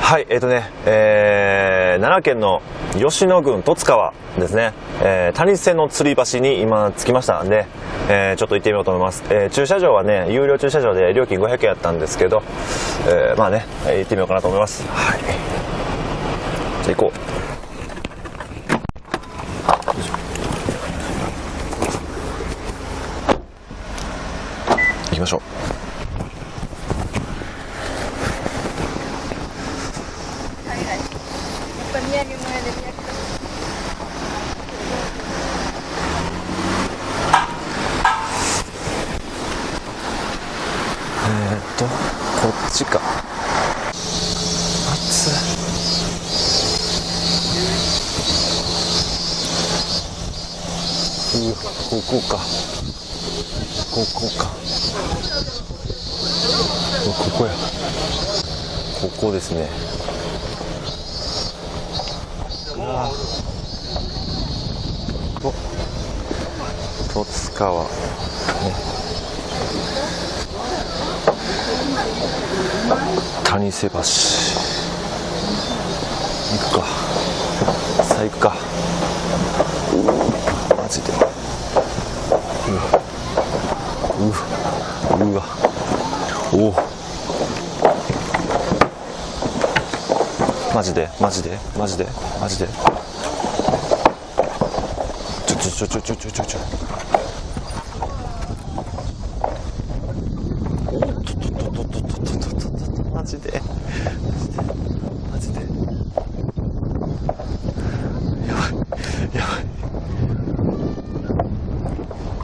はい、奈良県の吉野郡十津川ですね、谷瀬の吊り橋に今着きましたんで、ちょっと行ってみようと思います。駐車場はね、有料駐車場で料金500円やったんですけど、まあね、行ってみようかなと思います。はい。じゃあ行こう。行きましょう。こっちか。暑い。ここか。ここか。ここや。ここですね。十津川ね。谷瀬橋行くか。さあ行くか。マジでうわおおマジでちょマジで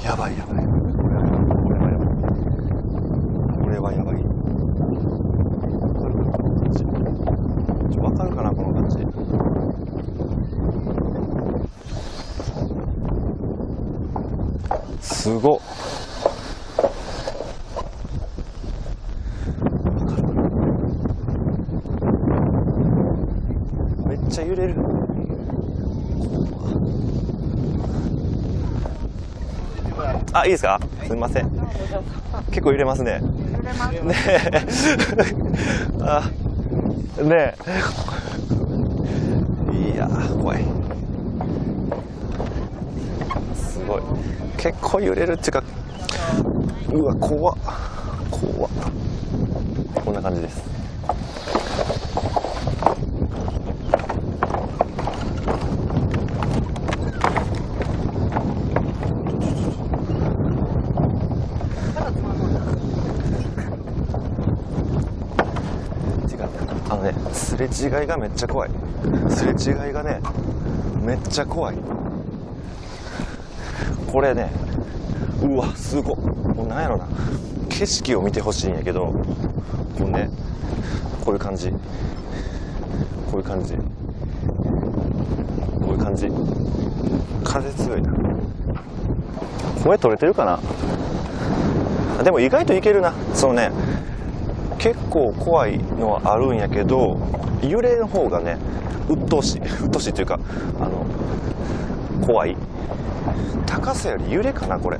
やばいこれはやばい。わかるかなこの感じ。すごっ。めっちゃ揺れる。あ、いいですか。すみません。結構揺れますね。ねえ。あ、ねえ。いや、怖い。すごい。結構揺れるっていうか。うわ、怖っ。こんな感じです。すれ違いがめっちゃ怖い。これね、うわすごっ。もうなんやろな、景色を見てほしいんやけど、こうね、こういう感じ、風強いな。声取れてるかな。でも意外といけるな。そうね、結構怖いのはあるんやけど、揺れの方がね、鬱陶しいというか、怖い。高さより揺れかなこれ。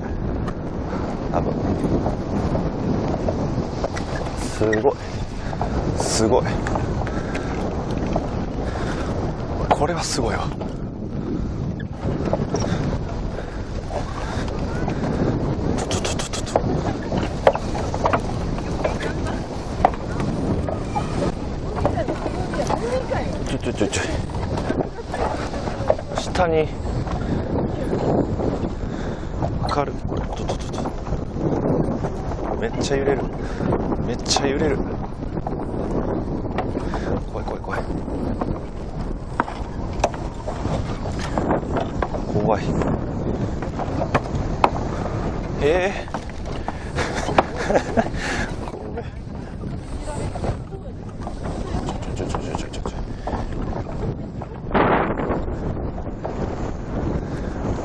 多分。すごい。これはすごいわ。下にかる。これめっちゃ揺れる。怖い。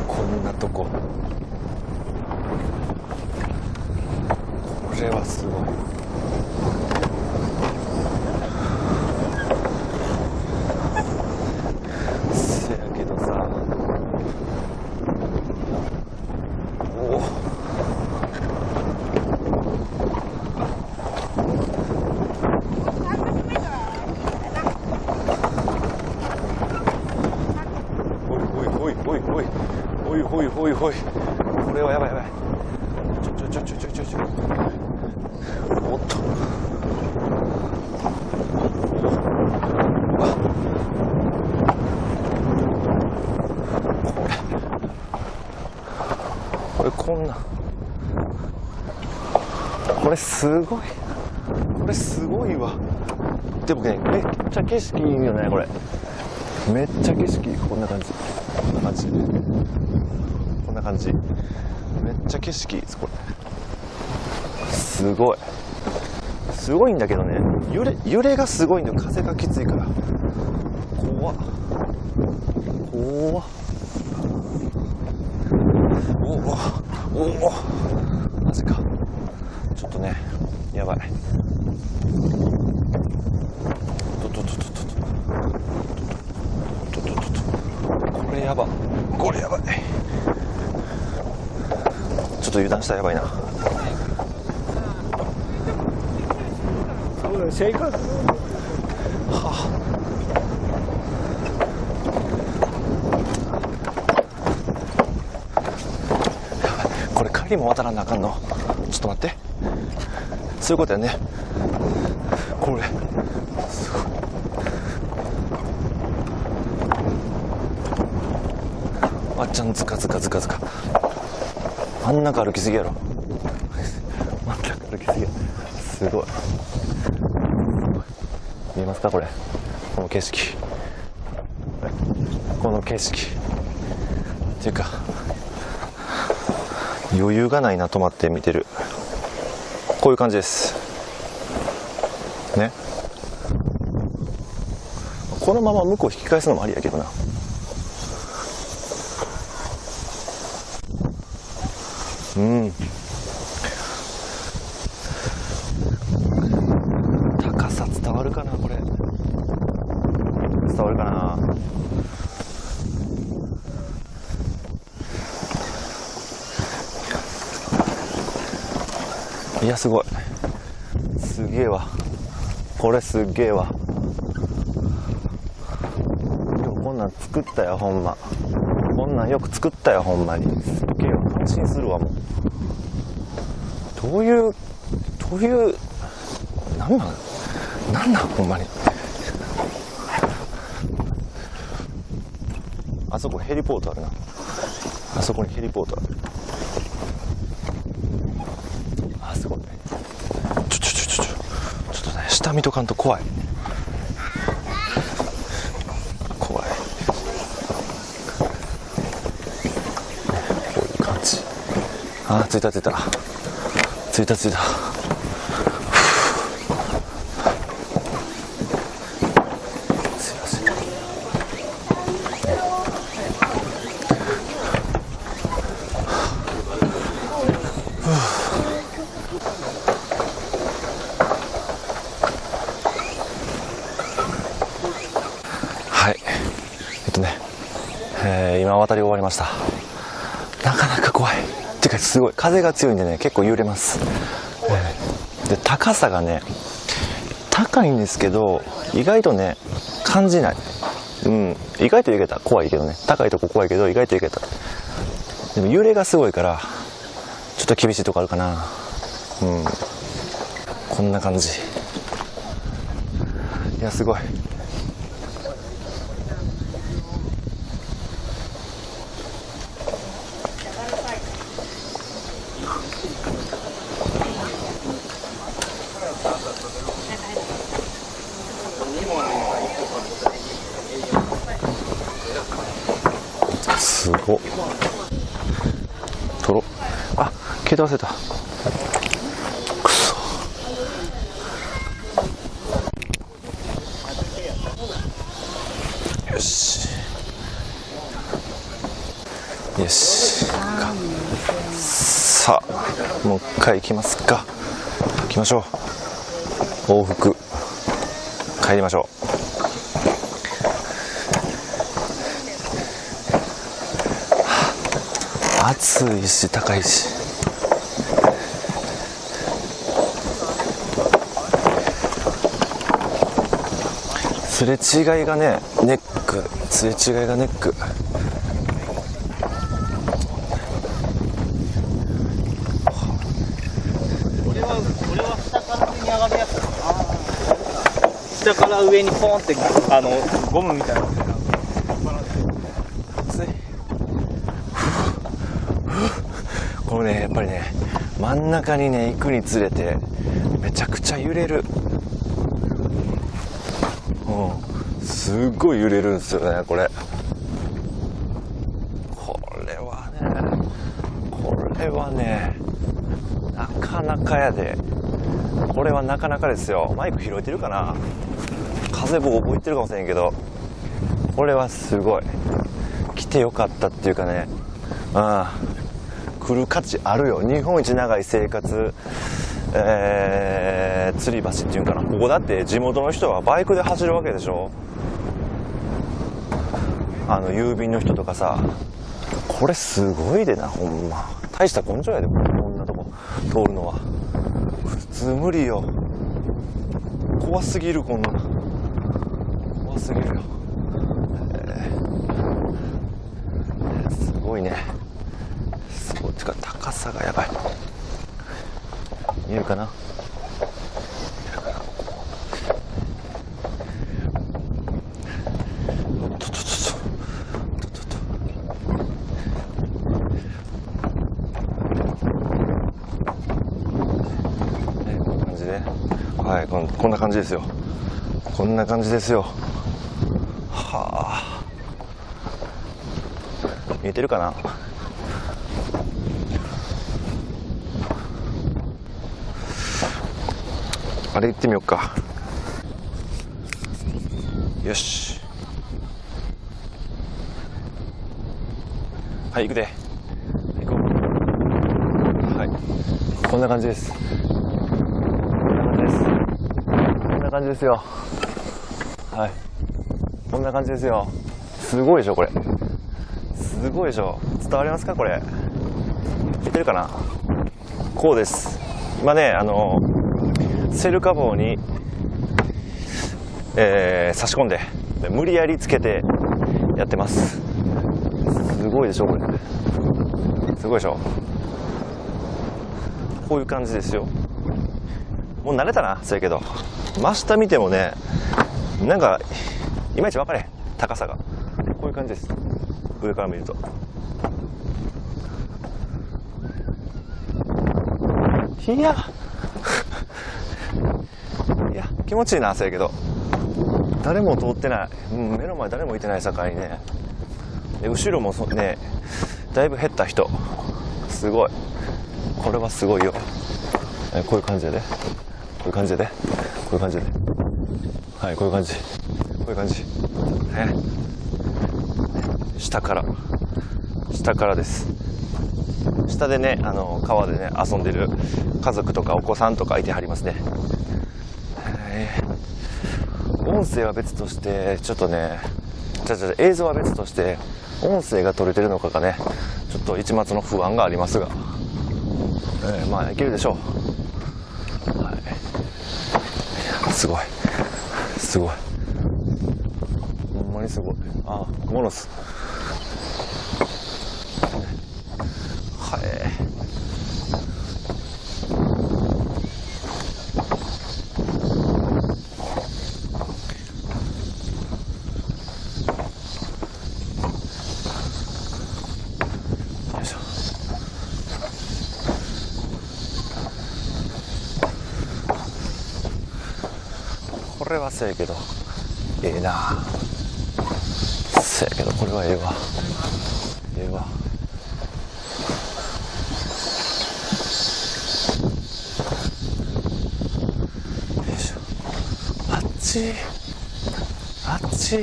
こんなとこ。これはすごい。せやけどさ、おおほいほいほい。これはやばいやばい。ちょおっと。これこんな。これすごい。これすごいわ。でもね、めっちゃ景色いいよね、これ。めっちゃ景色いい。こんな感じ。こんな感じ。こんな感じ。めっちゃ景色いいです、これ。すごい。すごいんだけどね、揺れがすごいんだよ。風がきついから。怖っ。怖っ。おマジか。ちょっとね、やばい。これやばい。ちょっと油断したらやばいな。これ帰りも渡らなあかんの。ちょっと待って。そういうことやね。これすごい。あっちゃんズカズカ真ん中歩きすぎやろ。真ん中歩きすぎや。すごい。見えますかこれ。この景色。この景色っていうか、余裕がないな。止まって見てる。こういう感じですね。このまま向こう引き返すのもありやけどな。高さ伝わるかなこれ。伝わるかな。いやすごい。すげえわ。これすげえわ。でもこんなん作ったよほんま。こんなんよく作ったよほんまに。すげえわ。感心するわもう。どういうなんほんまに。あそこヘリポートあるな。あそこにヘリポートある。あすごい。ちょっとね、下見とかんと怖い。こういう感じ。あ、着いた。はい。今渡り終わりました。なかなか怖い。てかすごい風が強いんでね、結構揺れます。で高さがね高いんですけど、意外とね感じない。意外といけた。怖いけどね、高いとこ怖いけど意外といけた。でも揺れがすごいからちょっと厳しいとこあるかな。こんな感じ。いやすごい。すごっ。取ろ。あ、携帯忘れた。くそ。よし。さあ、もう一回行きますか。行きましょう。往復。帰りましょう。暑いし高いし。すれ違いがねネック。下から上にポンってゴムみたいなので暑い。これねやっぱりね真ん中にね行くにつれてめちゃくちゃ揺れる。すごい揺れるんですよねこれ。これはねなかなかやで。これはなかなかですよ。マイク拾えてるかな。風ボーボーいってるかもしれんけど、これはすごい来てよかったっていうかね、来る価値あるよ。日本一長い生活、吊り橋っていうんかな。ここだって地元の人はバイクで走るわけでしょ。郵便の人とかさ、これすごいでな、ほんま大した根性やで。こんなとこ通るのは普通無理よ。怖すぎる。こんな怖すぎるよ。すごいね。すごい。てか高さがやばい。見えるかな。はい、こんな感じですよ。こんな感じですよ。はあ、見えてるかな。あれ行ってみようか。よし、はい、行くで。行こう。はい、こんな感じです。こんな感じですよ。はい、こんな感じですよ。すごいでしょこれ。すごいでしょ。伝わりますかこれ。見てるかな。こうです。今ねセルカ棒に、差し込んで無理やりつけてやってます。すごいでしょこれ。すごいでしょ。こういう感じですよ。もう慣れたな。そうやけど真下見てもね、なんかいまいち分かれへん。高さがこういう感じです。上から見るといや気持ちいいな。そうやけど誰も通ってない、目の前誰もいてない境にね。で後ろもねだいぶ減った人。すごい。これはすごいよ。こういう感じで、こういう感じで、こういう感じで、はい、こういう感じ、こういう感じ、下からです。下でね川でね遊んでる家族とかお子さんとかいてはりますね。音声は別としてちょっとね、映像は別として音声が撮れてるのかがねちょっと一抹の不安がありますが、まあいけるでしょう。はい、すごいすごい、ほんまにすごい。モノス、はい、これはせやけどええな。せやけどこれはええわ。ええわ。よいしょ。あっちあっち。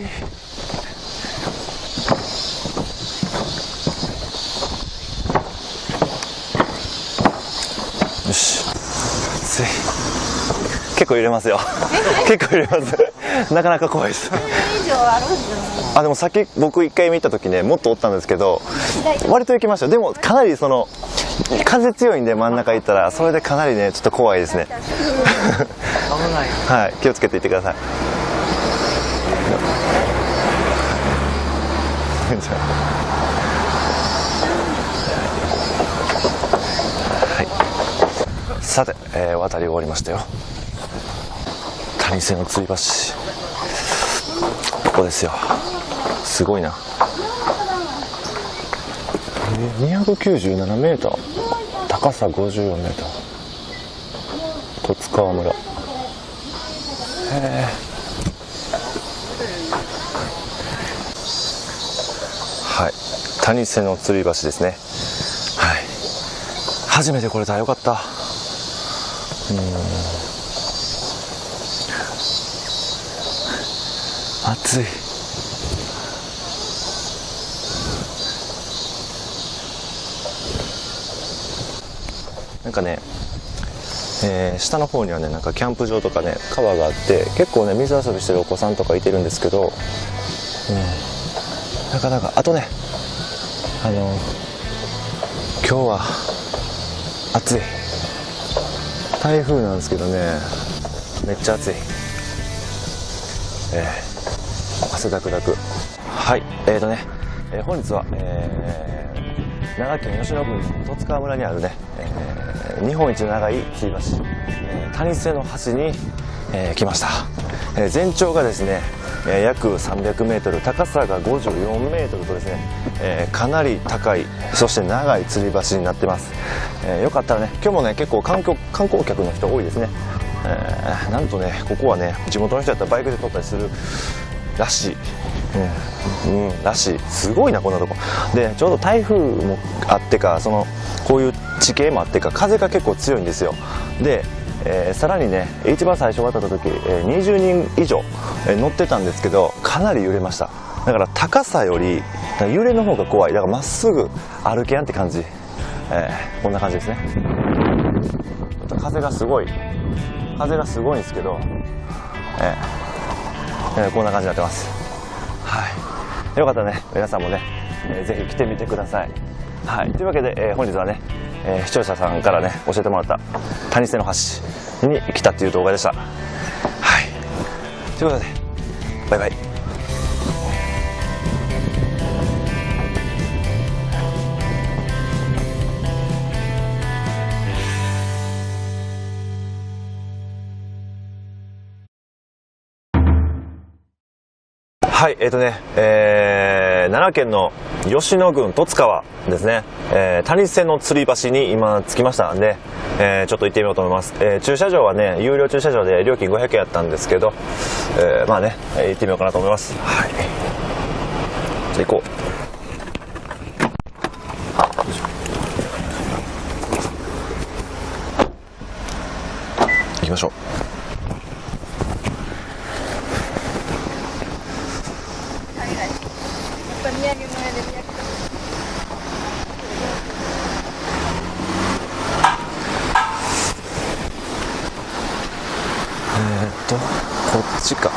よし。結構揺れますよ。結構揺れます。なかなか怖いです。でもさっき僕1回見た時ねもっとおったんですけど割と行きました。でもかなり風強いんで真ん中行ったらそれでかなりねちょっと怖いですね。危ない。はい、気をつけていってください。はい、さて、渡り終わりましたよ。た谷瀬の吊り橋、ここですよ。すごいな。297メーター、高さ54メーター、十津川村。はい、谷瀬の吊り橋ですね。はい、初めて来れたらよかった。暑い。なんかね、下の方にはね、なんかキャンプ場とかね、川があって、結構ね、水遊びしてるお子さんとかいてるんですけど、なかなか、あとね、今日は暑い。台風なんですけどね、めっちゃ暑い。汗だくだく。はい、本日は、奈良県吉野郡十津川村にあるね、日本一長い吊り橋、谷瀬の橋に、来ました。全長がですね、約300メートル、高さが54メートルとですね、かなり高い、そして長い吊り橋になってます。よかったらね、今日もね、結構観光客の人多いですね。なんとね、ここはね、地元の人だったらバイクで撮ったりするらしい。らしい。すごいな、こんなとこで。ちょうど台風もあってか、こういう地形もあってか、風が結構強いんですよ。で、さらにね、一番最初渡った時、20人以上、乗ってたんですけど、かなり揺れました。だから高さより揺れの方が怖い。だからまっすぐ歩けやんって感じ。こんな感じですね。風がすごいんですけど、こんな感じになってます。はい、よかったらね、皆さんもね、ぜひ来てみてください。はい、というわけで、本日はね、視聴者さんからね、教えてもらった谷瀬の橋に来たっていう動画でした。はい、ということで、バイバイ。はい、奈良県の吉野郡十津川ですね、谷瀬の吊り橋に今着きましたんで、ちょっと行ってみようと思います。駐車場はね、有料駐車場で料金500円やったんですけど、まあね、行ってみようかなと思います。はい、じゃあ行こう。行きましょう。こっちか。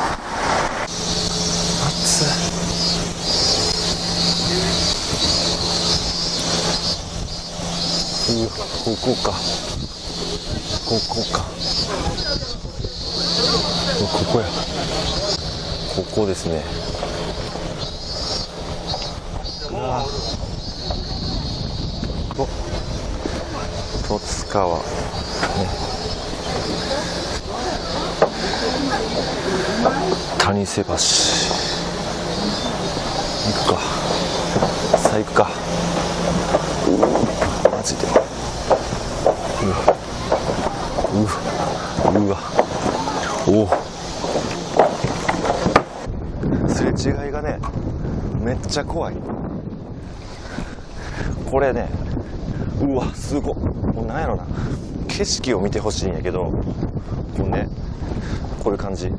暑い。ここか。ここや。ここですね。十津川ね。谷瀬橋行くか。さあ行くか。マジで。うわ。おお。すれ違いがね、めっちゃ怖い。これね、うわ、すごっ。もうなんやろな。景色を見てほしいんやけど、こうね、こういう感じ。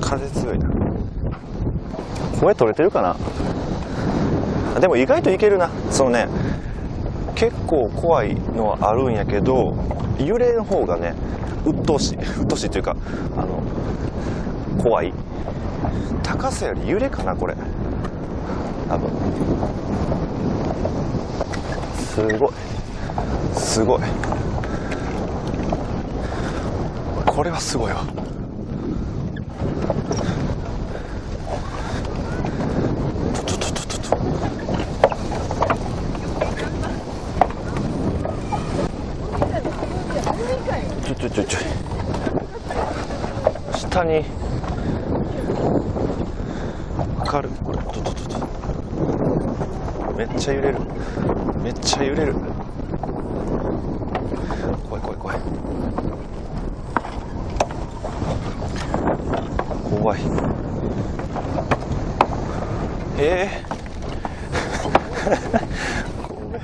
風強いな。声取れてるかな。でも意外といけるな。結構怖いのはあるんやけど、揺れの方がね、鬱陶しいというか、怖い。高さより揺れかな、これ。多分。すごい。これはすごいわ。下にかる。これめっちゃ揺れる。めっちゃ揺れる。怖い怖い怖い怖い。ごめん。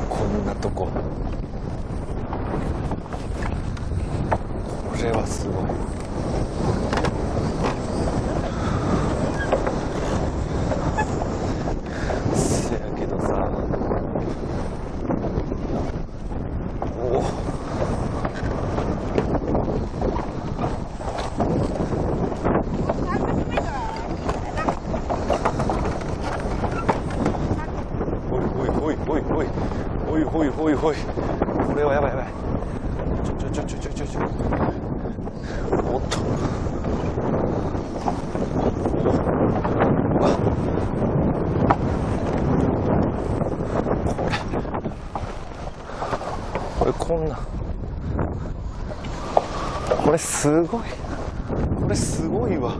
こんなとこ。これはすごい。せやけどさ、おお、おいおいおいおいおいおいおい、これはやばいやばい。ちょおっと、これこんな、これすごい、これすごいわ。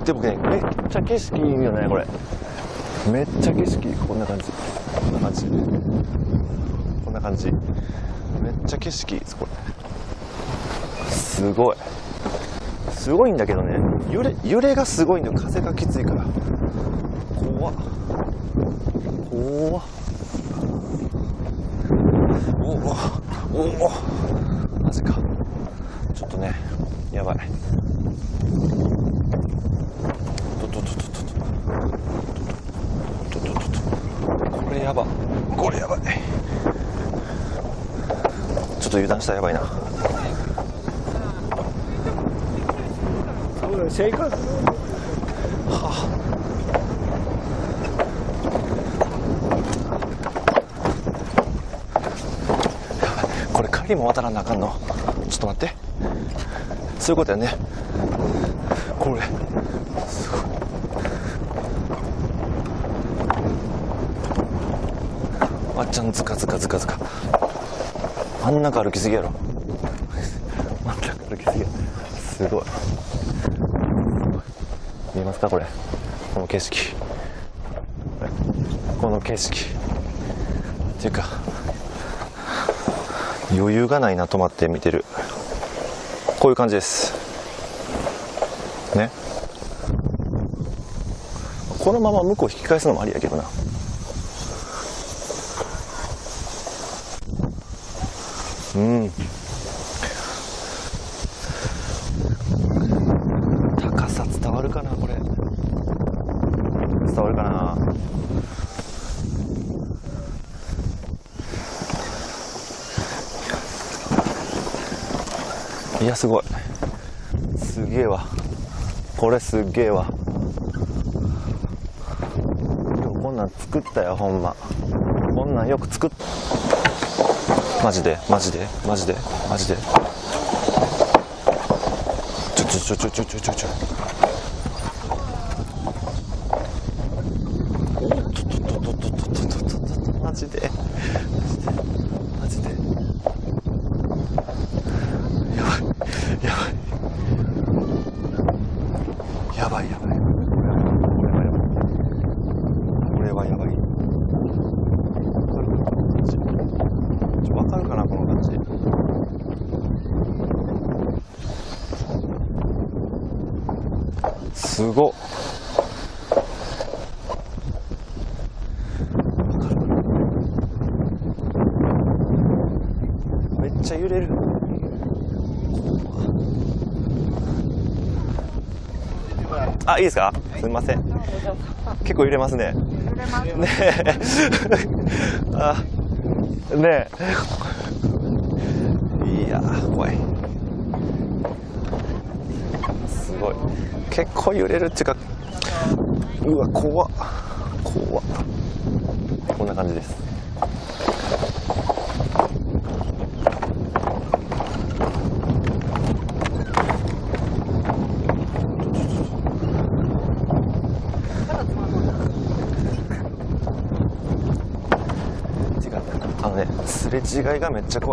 でもね、めっちゃ景色いいよね。これめっちゃ景色いい。こんな感じ、こんな感じ、こんな感じ。めっちゃ景色いいです。これすごい、すごいんだけどね、揺れがすごいんだよ。風がきついから。怖っ怖っ。おおマジか。ちょっとね、やばい。これやば、これやばい。ちょっと油断したらやばいな。シェイカーズ。はあ、これ鍵も渡らなあかんの。ちょっと待って、そういうことやね。これすごい。あっちゃんズカズカズカズカ。真ん中歩きすぎやろ。真ん中歩きすぎや。すごい。見えますかこれ、この景色、この景色っていうか、余裕がないな、止まって見てる。こういう感じですね。このまま向こう引き返すのもありやけどな。うん、高さ伝わるかな。これ伝わるかな。いやすごい、すげえわ、これすげえわ。よくこんなん作ったよ、ほんま。こんなんよく作った。マジでマジでマジでマジで。ちょマジでマジでやばいやばいやばいやばい、これはやばい。わかるかな、この感じ。すごっ。めっちゃ揺れる。あ、いいですか、すみません。結構揺れますね。ねえあ、ねえ、いや怖い。すごい、結構揺れるっていうか、うわ怖っ怖っ。こんな感じです。ねすれ違いがめっちゃ怖い。